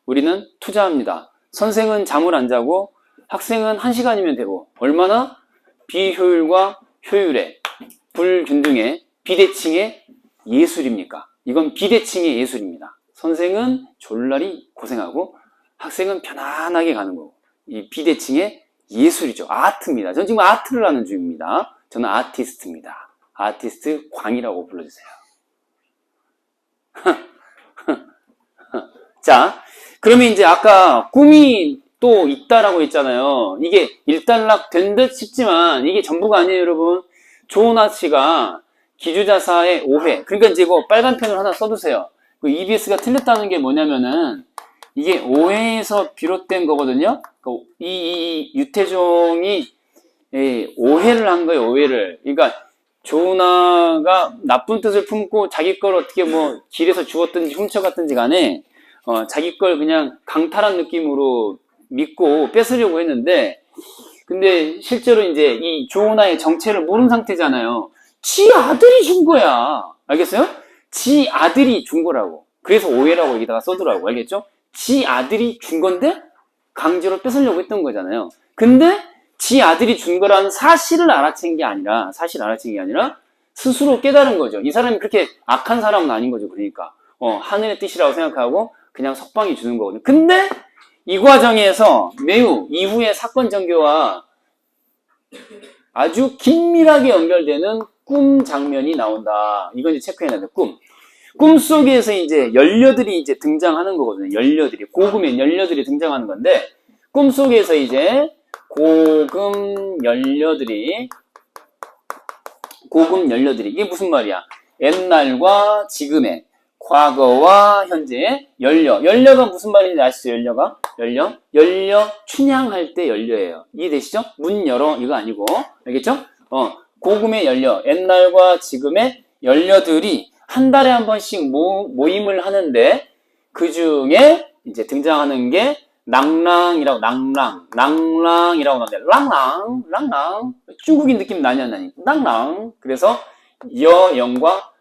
우리는 투자합니다. 선생은 잠을 안 자고 학생은 1시간이면 되고 얼마나 비효율과 효율의 불균등의 비대칭의 예술입니까? 이건 비대칭의 예술입니다. 선생은 졸라리 고생하고 학생은 편안하게 가는 거고 이 비대칭의 예술이죠. 아트입니다. 저는 지금 아트를 하는 중입니다. 저는 아티스트입니다. 아티스트 광이라고 불러주세요. 자, 그러면 이제 아까 꿈이 또 있다라고 했잖아요. 이게 일단락 된 듯 싶지만 이게 전부가 아니에요, 여러분. 조은하 씨가 기주자사의 오해. 그러니까 이제 이거 빨간 펜을 하나 써두세요. 그 EBS가 틀렸다는 게 뭐냐면은 이게 오해에서 비롯된 거거든요. 이 유태종이 오해를 한 거예요, 오해를. 그러니까 조은하가 나쁜 뜻을 품고 자기 걸 어떻게 뭐 길에서 주웠든지 훔쳐갔든지 간에 자기 걸 그냥 강탈한 느낌으로 믿고 뺏으려고 했는데 근데 실제로 이제 이 조은하의 정체를 모르는 상태잖아요. 지 아들이 준 거야. 알겠어요? 지 아들이 준 거라고. 그래서 오해라고 여기다가 써두라고. 알겠죠? 지 아들이 준 건데 강제로 뺏으려고 했던 거잖아요. 근데 지 아들이 준 거라는 사실을 알아챈 게 아니라 스스로 깨달은 거죠. 이 사람이 그렇게 악한 사람은 아닌 거죠. 그러니까 하늘의 뜻이라고 생각하고 그냥 석방이 주는 거거든요. 근데 이 과정에서 매우 이후의 사건 전개와 아주 긴밀하게 연결되는 꿈 장면이 나온다. 이건 이제 체크해야 돼. 꿈 속에서 이제 연료들이 이제 등장하는 거거든요. 연료들이 고금의 연료들이 등장하는 건데 꿈 속에서 이제 고금 연료들이 이게 무슨 말이야? 옛날과 지금의 과거와 현재의 연료가 무슨 말인지 아시죠? 연료 춘향할 때 연료예요. 이해되시죠? 문 열어 이거 아니고 알겠죠? 고금의 연료, 옛날과 지금의 연료들이 한 달에 한 번씩 모임을 하는데 그 중에 이제 등장하는 게 낭랑이라고 하는데 랑랑 중국인 느낌 나냐 랑랑. 그래서 여영과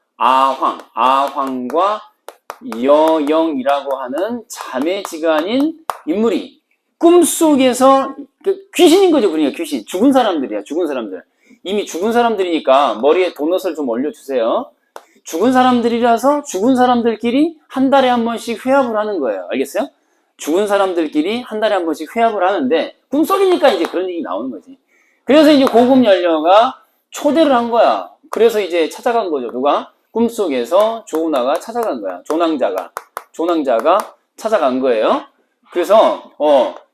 아황과 여영이라고 하는 자매지간인 인물이 꿈속에서 귀신인 거죠. 그러니까 귀신. 죽은 사람들이야. 죽은 사람들. 이미 죽은 사람들이니까 머리에 도넛을 좀 올려주세요. 죽은 사람들이라서 죽은 사람들끼리 한 달에 한 번씩 회합을 하는 거예요. 알겠어요? 죽은 사람들끼리 한 달에 한 번씩 회합을 하는데 꿈속이니까 이제 그런 얘기 나오는 거지. 그래서 이제 고금 연료가 초대를 한 거야. 그래서 이제 찾아간 거죠. 누가? 꿈속에서 조은하가 찾아간 거야. 조낭자가 찾아간 거예요. 그래서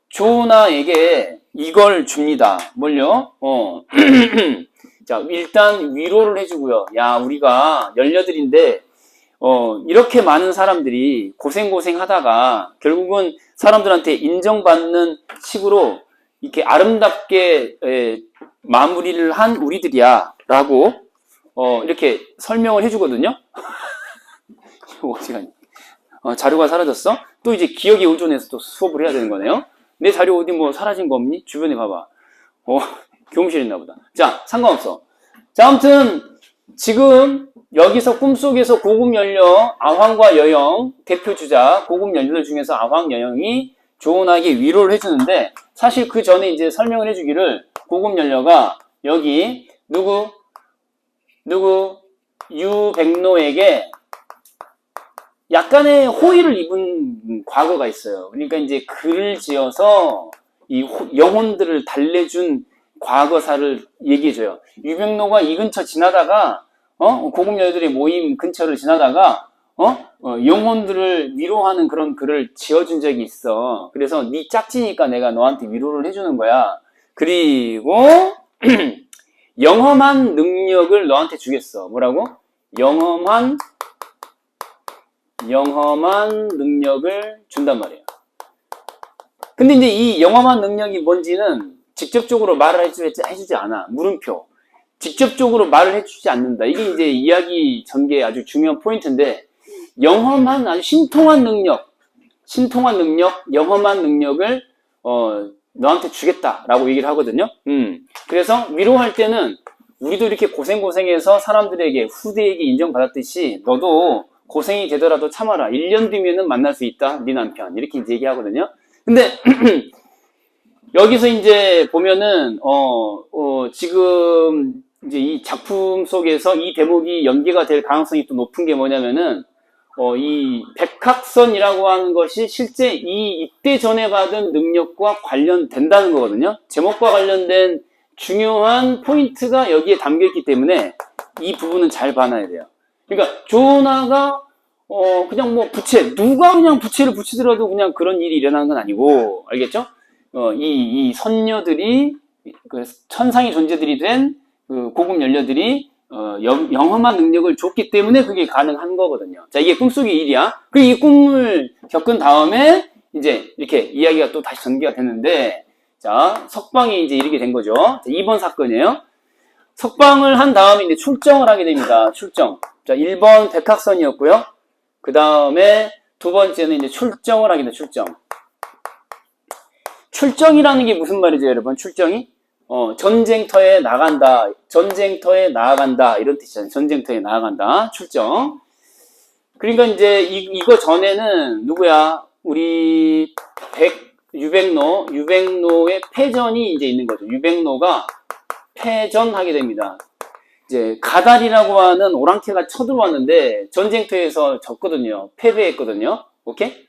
조은하에게 이걸 줍니다. 뭘요? 자, 일단 위로를 해주고요. 야, 우리가 연료들인데 이렇게 많은 사람들이 고생 하다가 결국은 사람들한테 인정받는 식으로 이렇게 아름답게 마무리를 한 우리들이야 라고 이렇게 설명을 해주거든요. 자료가 사라졌어? 또 이제 기억에 의존해서 또 수업을 해야 되는 거네요. 내 자료 어디 뭐 사라진 거 없니? 주변에 봐봐. 교무실에 있나 보다. 자, 상관없어. 자, 아무튼 지금 여기서 꿈속에서 고금연료 아황과 여영 대표 주자 고금연료들 중에서 아황 여영이 조은하에게 위로를 해주는데 사실 그 전에 이제 설명을 해주기를 고금연료가 여기 누구 유백로에게 약간의 호의를 입은 과거가 있어요. 그러니까 이제 글을 지어서 이 영혼들을 달래준 과거사를 얘기해줘요. 유백로가 이 근처 지나다가 고금여들의 모임 근처를 지나다가 영혼들을 위로하는 그런 글을 지어준 적이 있어. 그래서 네 짝지니까 내가 너한테 위로를 해주는 거야. 그리고 영험한 능력을 너한테 주겠어. 뭐라고? 영험한 능력을 준단 말이야. 근데 이제 이 영험한 능력이 뭔지는 직접적으로 말을 해주지 않아. 물음표. 직접적으로 말을 해주지 않는다. 이게 이제 이야기 전개의 아주 중요한 포인트인데, 영험한 아주 신통한 능력, 영험한 능력을 너한테 주겠다라고 얘기를 하거든요. 그래서 위로할 때는 우리도 이렇게 고생해서 사람들에게 후대에게 인정받았듯이 너도 고생이 되더라도 참아라. 1년 뒤면은 만날 수 있다. 네 남편. 이렇게 이제 얘기하거든요. 근데 여기서 이제 보면은 지금 이제 이 작품 속에서 이 대목이 연계가 될 가능성이 또 높은 게 뭐냐면은 이 백학선이라고 하는 것이 실제 이때 전에 받은 능력과 관련된다는 거거든요. 제목과 관련된 중요한 포인트가 여기에 담겨있기 때문에 이 부분은 잘 봐놔야 돼요. 그러니까 조나가 그냥 뭐 누가 그냥 부채를 붙이더라도 그냥 그런 일이 일어나는 건 아니고, 알겠죠? 이 선녀들이 그 천상의 존재들이 된 그 고급 연료들이 영험한 능력을 줬기 때문에 그게 가능한 거거든요. 자, 이게 꿈속의 일이야. 그리고 이 꿈을 겪은 다음에 이제 이렇게 이야기가 또 다시 전개가 됐는데, 자, 석방에 이제 이르게 된 거죠. 자, 2번 사건이에요. 석방을 한 다음에 이제 출정을 하게 됩니다. 출정. 자, 1번 백학선이었고요. 그 다음에 두 번째는 이제 출정을 하게 됩니다. 출정. 출정이라는 게 무슨 말이죠, 여러분? 출정이? 전쟁터에 나간다. 전쟁터에 나아간다. 이런 뜻이잖아요. 전쟁터에 나아간다. 출정. 그러니까 이제 이거 전에는 누구야? 우리 유백노의 패전이 이제 있는 거죠. 유백노가 패전하게 됩니다. 이제 가달이라고 하는 오랑캐가 쳐들어왔는데 전쟁터에서 졌거든요. 패배했거든요. 오케이?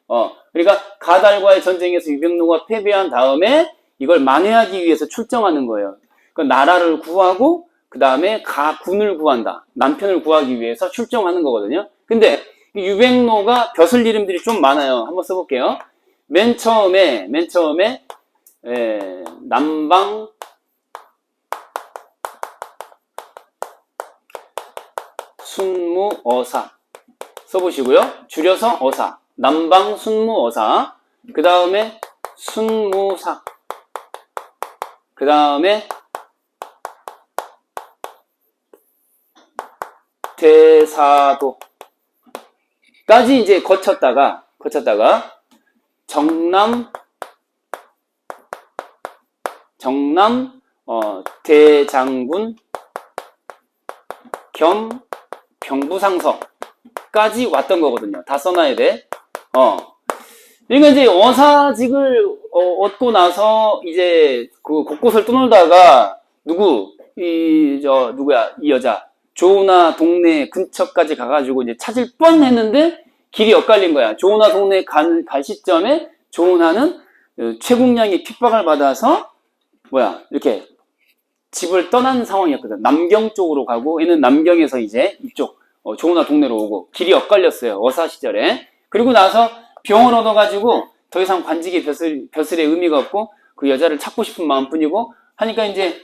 그러니까 가달과의 전쟁에서 유백노가 패배한 다음에 이걸 만회하기 위해서 출정하는 거예요. 그러니까 나라를 구하고 그 다음에 군을 구한다. 남편을 구하기 위해서 출정하는 거거든요. 근데 유백노가 벼슬 이름들이 좀 많아요. 한번 써볼게요. 맨 처음에 남방 순무어사 써보시고요. 줄여서 어사. 남방 순무어사. 그 다음에 순무삭. 그 다음에 대사도까지 이제 거쳤다가 정남 대장군 겸 병부상서까지 왔던 거거든요. 다 써놔야 돼. 그러니까 이제 어사직을 얻고 나서 이제 그 곳곳을 떠놀다가 이 여자 조우나 동네 근처까지 가가지고 이제 찾을 뻔했는데 길이 엇갈린 거야. 조우나 동네 갈 시점에 조우나는 최국량의 핍박을 받아서 이렇게 집을 떠난 상황이었거든. 남경 쪽으로 가고 얘는 남경에서 이제 이쪽 조우나 동네로 오고 길이 엇갈렸어요. 어사 시절에. 그리고 나서 병을 얻어가지고 더 이상 관직의 벼슬의 의미가 없고 그 여자를 찾고 싶은 마음뿐이고 하니까 이제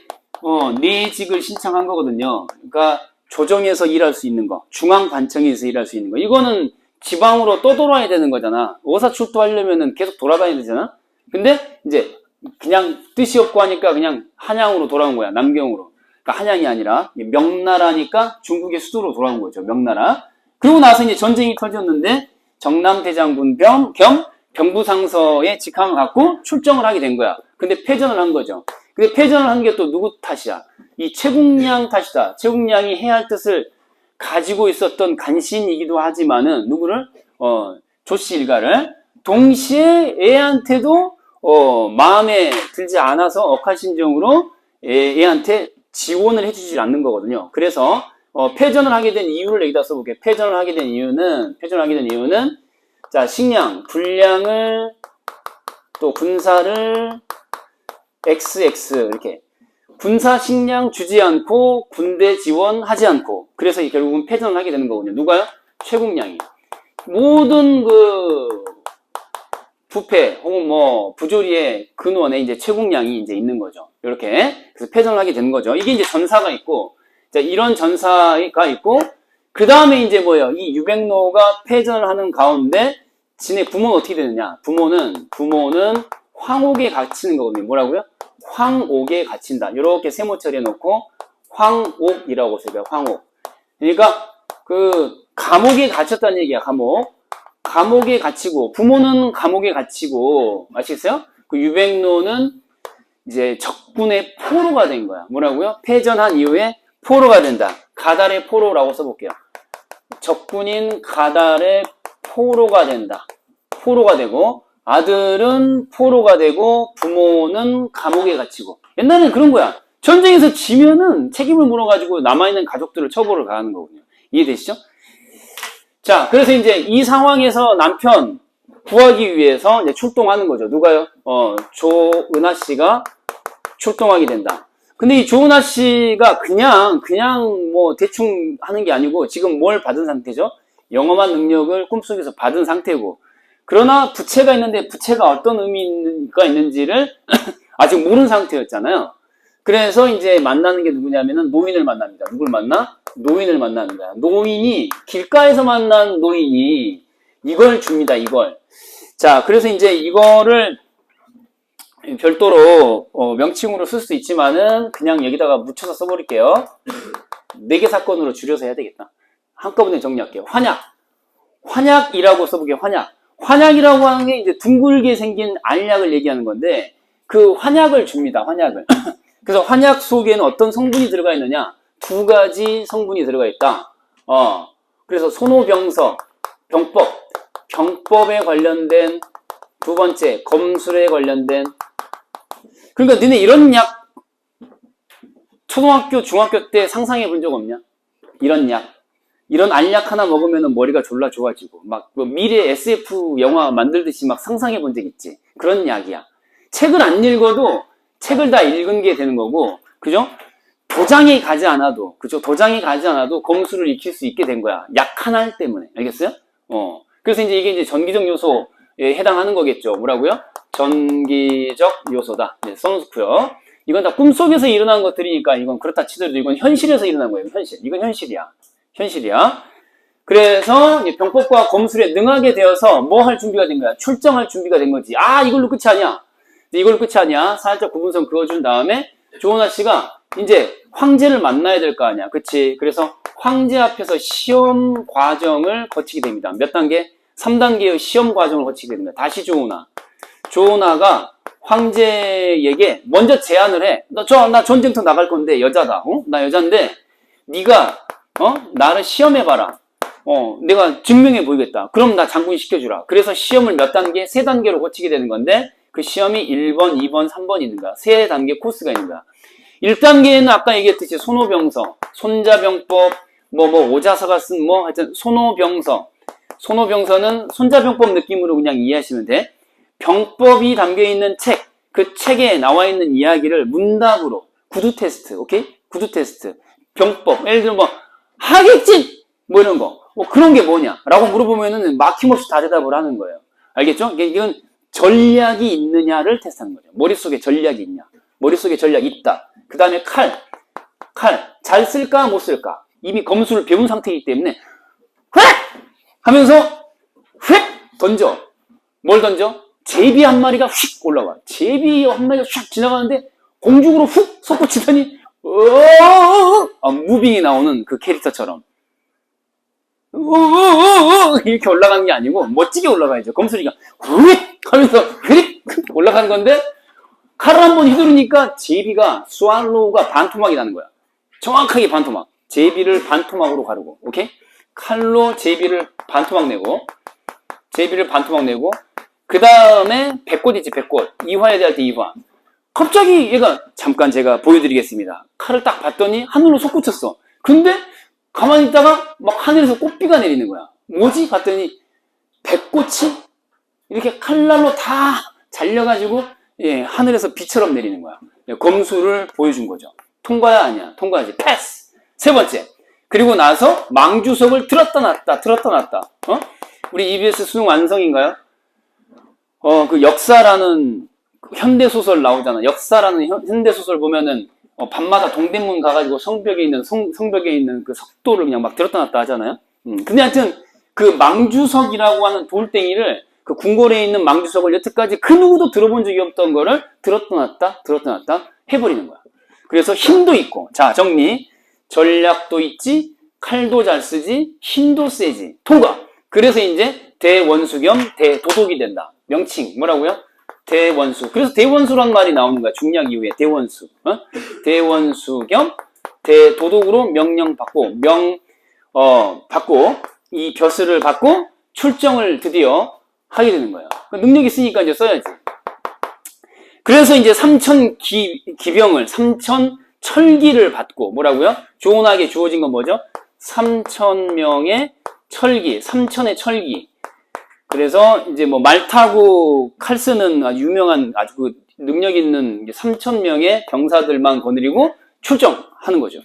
내직을 신청한 거거든요. 그러니까 조정에서 일할 수 있는 거, 중앙관청에서 일할 수 있는 거. 이거는 지방으로 떠돌아야 되는 거잖아. 어사 출두하려면은 계속 돌아다녀야 되잖아. 근데 이제 그냥 뜻이 없고 하니까 그냥 한양으로 돌아온 거야. 남경으로. 그러니까 한양이 아니라 명나라니까 중국의 수도로 돌아온 거죠. 명나라. 그리고 나서 이제 전쟁이 터졌는데 정남대장군 겸 병부상서의 직함을 갖고 출정을 하게 된 거야. 근데 패전을 한 거죠. 근데 패전을 한 게 또 누구 탓이야? 이 최국량 탓이다. 최국량이 해야 할 뜻을 가지고 있었던 간신이기도 하지만은 누구를? 조씨 일가를 동시에 애한테도 마음에 들지 않아서 억하심정으로 애한테 지원을 해주지 않는 거거든요. 그래서 패전을 하게 된 이유를 여기다 써볼게요. 패전을 하게 된 이유는 자, 식량, 군량을 또 군사를 XX 이렇게 군사 식량 주지 않고 군대 지원하지 않고 그래서 결국은 패전을 하게 되는 거거든요. 누가요? 최국량이. 모든 그 부패 혹은 부조리의 근원에 이제 최국량이 이제 있는 거죠. 이렇게 그래서 패전을 하게 되는 거죠. 이게 이제 전사가 있고, 자, 이런 전사가 있고, 그 다음에 이제 이 유백노가 패전을 하는 가운데 지네 부모는 어떻게 되느냐? 부모는 황옥에 갇히는 거거든요. 뭐라고요? 황옥에 갇힌다. 이렇게 세모 처리해놓고 황옥이라고 써요. 황옥. 그러니까 그 감옥에 갇혔다는 얘기야. 감옥에 갇히고 부모는 감옥에 갇히고 아시겠어요? 그 유백노는 이제 적군의 포로가 된 거야. 뭐라고요? 패전한 이후에 포로가 된다. 가달의 포로라고 써볼게요. 적군인 가달의 포로가 된다. 포로가 되고, 아들은 포로가 되고, 부모는 감옥에 갇히고. 옛날에는 그런 거야. 전쟁에서 지면은 책임을 물어가지고 남아있는 가족들을 처벌을 가하는 거거든요. 이해되시죠? 자, 그래서 이제 이 상황에서 남편 구하기 위해서 이제 출동하는 거죠. 누가요? 조은하 씨가 출동하게 된다. 근데 이 조은하 씨가 그냥 뭐 대충 하는 게 아니고 지금 뭘 받은 상태죠? 영험한 능력을 꿈속에서 받은 상태고, 그러나 부채가 있는데 부채가 어떤 의미가 있는지를 아직 모르는 상태였잖아요. 그래서 이제 만나는 게 누구냐면은 노인을 만납니다. 누굴 만나? 노인을 만나는 거야. 노인이, 길가에서 만난 노인이 이걸 줍니다. 이걸. 자, 그래서 이제 이거를 별도로 명칭으로 쓸 수도 있지만은 그냥 여기다가 묻혀서 써버릴게요. 4개 사건으로 줄여서 해야 되겠다. 한꺼번에 정리할게요. 환약. 환약이라고 써보게요. 환약. 환약이라고 하는 게 이제 둥글게 생긴 알약을 얘기하는 건데, 그 환약을 줍니다. 환약을. 그래서 환약 속에는 어떤 성분이 들어가 있느냐? 2가지 성분이 들어가 있다. 그래서 손오병서, 병법에 관련된 2번째, 검술에 관련된. 그러니까 너네 이런 약 초등학교, 중학교 때 상상해 본 적 없냐? 이런 약. 이런 알약 하나 먹으면 머리가 졸라 좋아지고, 막 미래 SF 영화 만들듯이 막 상상해 본 적 있지? 그런 약이야. 책을 안 읽어도 책을 다 읽은 게 되는 거고, 그죠? 도장에 가지 않아도, 그죠? 도장에 가지 않아도 검술을 익힐 수 있게 된 거야. 약 하나 때문에. 알겠어요? 그래서 이제 이게 이제 전기적 요소에 해당하는 거겠죠. 뭐라고요? 전기적 요소다. 네, 써놓고요. 이건 다 꿈속에서 일어난 것들이니까 이건 그렇다 치더라도 이건 현실에서 일어난 거예요. 현실. 이건 현실이야. 현실이야. 그래서 병법과 검술에 능하게 되어서 뭐 할 준비가 된 거야? 출정할 준비가 된 거지. 아, 이걸로 끝이 아니야. 이걸로 끝이 아니야. 살짝 구분선 그어준 다음에 조은하 씨가 이제 황제를 만나야 될 거 아니야. 그치? 그래서 황제 앞에서 시험 과정을 거치게 됩니다. 몇 단계? 3단계의 시험 과정을 거치게 됩니다. 다시 조은하가 황제에게 먼저 제안을 해. 나 전쟁터 나갈 건데 여자다. 나 여잔데 네가 나를 시험해봐라. 내가 증명해 보이겠다. 그럼 나 장군 시켜주라. 그래서 시험을 몇 단계? 3단계로 거치게 되는 건데, 그 시험이 1번, 2번, 3번이 있는 거야. 3단계 코스가 있는 거야. 1단계에는 아까 얘기했듯이 손오병서, 손자병법, 오자서가 쓴 하여튼 손오병서. 손오병서는 손자병법 느낌으로 그냥 이해하시면 돼. 병법이 담겨있는 책, 그 책에 나와 있는 이야기를 문답으로, 구두 테스트, 오케이? 구두 테스트. 병법. 예를 들면 하객진! 이런 거. 그런 게 뭐냐? 라고 물어보면은 막힘없이 다 대답을 하는 거예요. 알겠죠? 이건 전략이 있느냐를 테스트하는 거죠. 머릿속에 전략이 있냐? 머릿속에 전략이 있다. 그 다음에 칼. 잘 쓸까? 못 쓸까? 이미 검술을 배운 상태이기 때문에 휙! 하면서 휙! 던져. 뭘 던져? 제비 한 마리가 휙 올라와. 제비 한 마리가 휙 지나가는데 공중으로 훅 솟구치더니 무빙이 나오는 그 캐릭터처럼 이렇게 올라가는 게 아니고 멋지게 올라가야죠. 검술이가 휙! 하면서 휙! 올라가는 건데, 칼을 한번 휘두르니까 제비가, 스왈로우가 반토막이 나는 거야. 정확하게 반토막. 제비를 반토막으로 가르고, 오케이? 칼로 제비를 반토막 내고, 그 다음에 백꽃이지, 백꽃. 이화에 대할 때 이화. 갑자기 얘가, 잠깐 제가 보여드리겠습니다. 칼을 딱 봤더니 하늘로 솟구쳤어. 근데 가만히 있다가 막 하늘에서 꽃비가 내리는 거야. 뭐지? 봤더니 백꽃이 이렇게 칼날로 다 잘려가지고 하늘에서 비처럼 내리는 거야. 검술을 보여준 거죠. 통과야 아니야? 통과하지. 패스! 3번째. 그리고 나서 망주석을 들었다 놨다. 우리 EBS 수능 완성인가요? 그 역사라는 현대소설 나오잖아. 역사라는 현대소설 보면은 밤마다 동대문 가가지고 성벽에 있는 그 석도를 그냥 막 들었다 놨다 하잖아요. 근데 하여튼 그 망주석이라고 하는 돌덩이를, 그 궁궐에 있는 망주석을 여태까지 그 누구도 들어본 적이 없던 거를 들었다 놨다 해버리는 거야. 그래서 힘도 있고, 자, 정리. 전략도 있지, 칼도 잘 쓰지, 힘도 세지. 통과. 그래서 이제 대원수 겸 대도독이 된다. 명칭 뭐라고요? 대원수. 그래서 대원수란 말이 나오는 거야. 중략 이후에 대원수. 대원수 겸 대도독으로 명령받고, 받고, 이 벼슬을 받고 출정을 드디어 하게 되는 거예요. 능력이 있으니까 이제 써야지. 그래서 이제 기병을, 3,000철기를 받고, 뭐라고요? 조은학에 주어진 건 뭐죠? 3,000명의 철기, 3,000의 철기. 그래서 이제 뭐 말 타고 칼 쓰는 아주 유명한 아주 그 능력 있는 3,000명의 병사들만 거느리고 출정하는 거죠.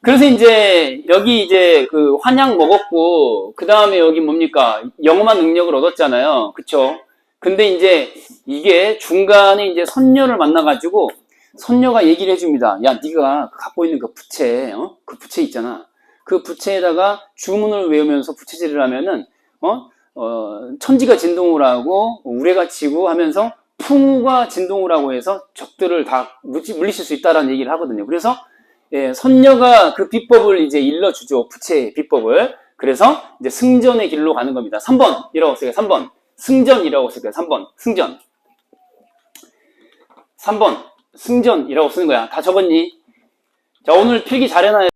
그래서 이제 여기 이제 그 환약 먹었고 그 다음에 여기 뭡니까? 영험한 능력을 얻었잖아요. 그쵸? 근데 이제 이게 중간에 이제 선녀를 만나가지고 선녀가 얘기를 해줍니다. 야, 네가 갖고 있는 그 부채, 그 부채 있잖아. 그 부채에다가 주문을 외우면서 부채질을 하면은 천지가 진동을 하고 우레가 치고 하면서 풍우가 진동을 하고 해서 적들을 다 물리칠 수 있다라는 얘기를 하거든요. 그래서 예, 선녀가 그 비법을 이제 일러주죠. 부채의 비법을. 그래서 이제 승전의 길로 가는 겁니다. 3번이라고 쓸게요. 3번. 승전이라고 쓸게요. 3번. 승전. 3번. 승전이라고 쓰는 거야. 다 적었니? 자, 오늘 필기 잘 해놔요.